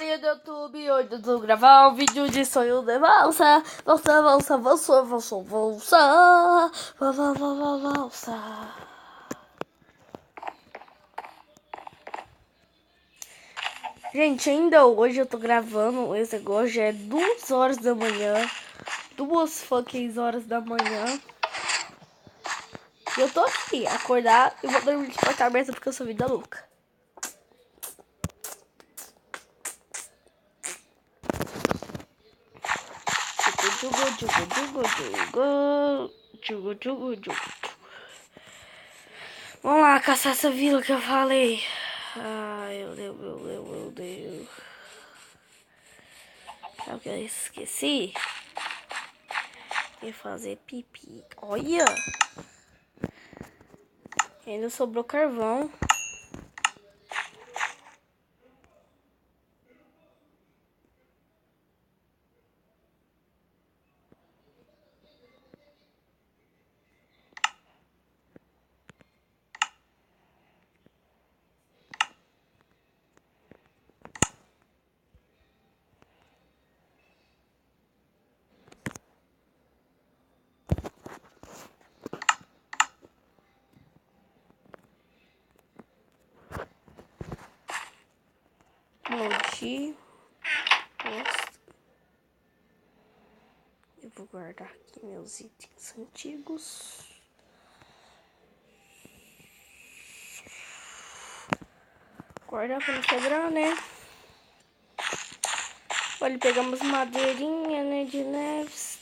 galerinha do YouTube, hoje eu tô gravando um vídeo de sonho de valsa. Valsa, valsa, valsa, valsa, valsa, valsa, valsa, valsa. Gente, ainda hoje eu tô gravando, esse agora já é 2 horas da manhã. 2 fucking horas da manhã. E eu tô aqui, acordar e vou dormir de porta-aberta porque eu sou vida louca. Vamos lá, caçar essa vila que eu falei. Ai, meu Deus, meu Deus, meu Deus. Sabe o que eu esqueci? Ia fazer pipi. Olha! Ainda sobrou carvão. Molde. Eu vou guardar aqui meus itens antigos. Guardar pra não quebrar, né? Olha, pegamos madeirinha, né? De leves.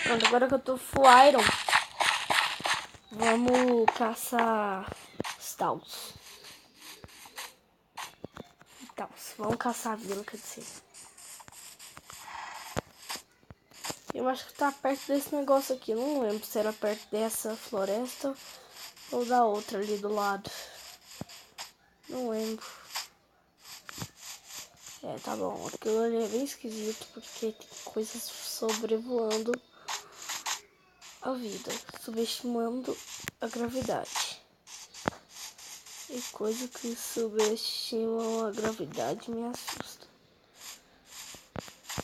Pronto, agora que eu tô full iron, vamos caçar Staus. Vamos caçar a vila, quer dizer. Eu acho que tá perto desse negócio aqui. Não lembro se era perto dessa floresta ou da outra ali do lado. Não lembro. É, tá bom. Aquilo ali é bem esquisito porque tem coisas sobrevoando a vida, subestimando a gravidade. E coisas que subestimam a gravidade me assustam.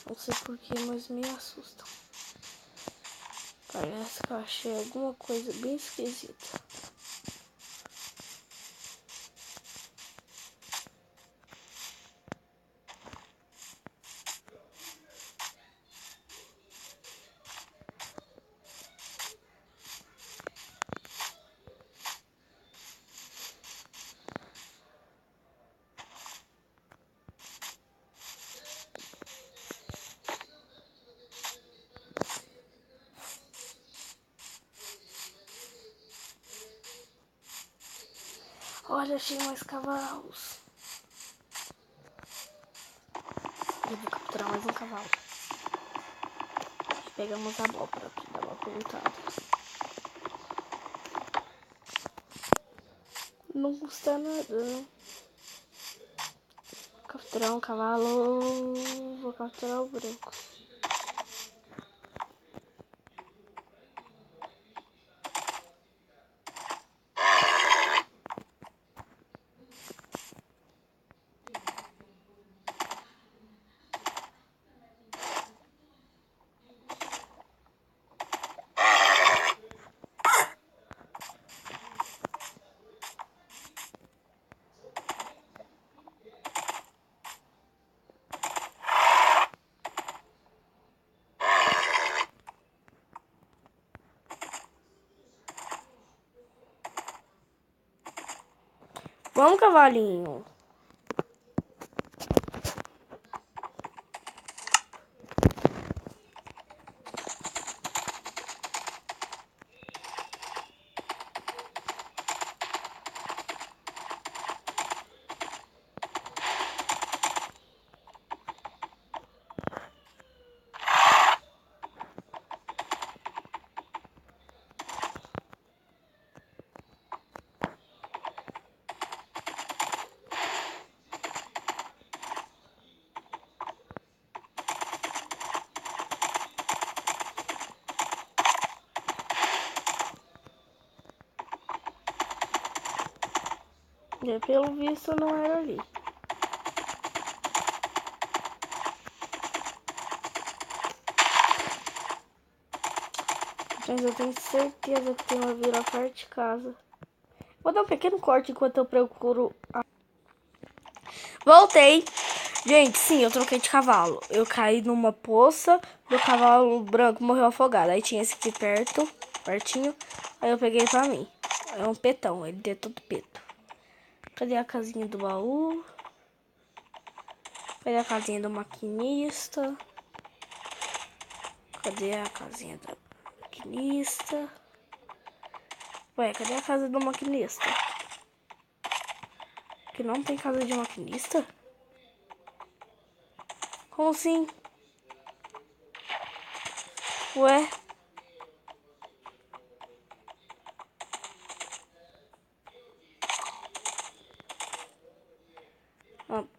Não sei porquê, mas me assustam. Parece que eu achei alguma coisa bem esquisita. Olha, achei mais cavalos. Eu vou capturar mais um cavalo. Pegamos a abóbora aqui, dá uma plantada. Não custa nada. Vou capturar um cavalo. Vou capturar o branco. Vamos, cavalinho. E pelo visto não era ali. Mas eu tenho certeza que tem uma vila perto de casa. Vou dar um pequeno corte enquanto eu procuro. Voltei. Gente, sim, eu troquei de cavalo. Eu caí numa poça, meu cavalo branco morreu afogado. Aí tinha esse aqui pertinho. Aí eu peguei pra mim. É um petão, ele deu todo peto. Cadê a casinha do baú? Cadê a casinha do maquinista? Cadê a casinha do maquinista? Ué, cadê a casa do maquinista? Que não tem casa de maquinista? Como assim? Ué?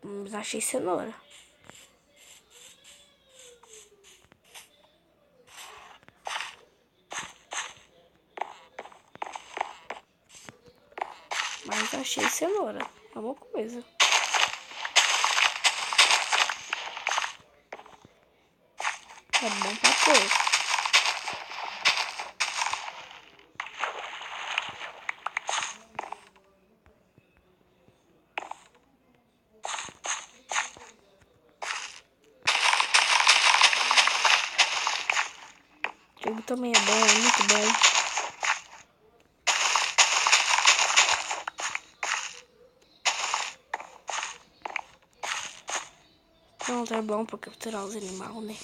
Mas achei cenoura. Mas achei cenoura. É uma coisa. É bom pra pôr. Trigo também é bom, é muito bom. Pronto, é bom pra capturar os animais, né?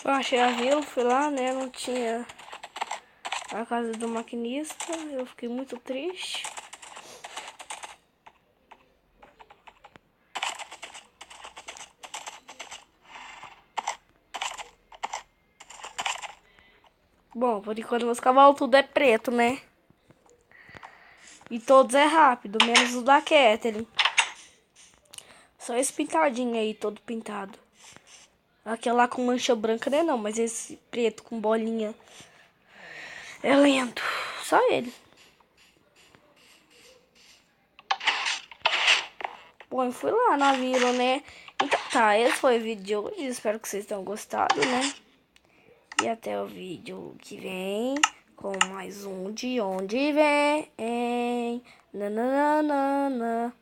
Eu achei a vila, fui lá, né? Não tinha a casa do maquinista. Eu fiquei muito triste. Bom, por enquanto meus cavalos tudo é preto, né? E todos é rápido, menos o da Catherine. Só esse pintadinho aí, todo pintado. Aquele lá com mancha branca, né? Não, mas esse preto com bolinha é lento. Só ele. Bom, eu fui lá na vila, né? Então tá, esse foi o vídeo de hoje. Espero que vocês tenham gostado, né? E até o vídeo que vem com mais um de onde vem. Nananana.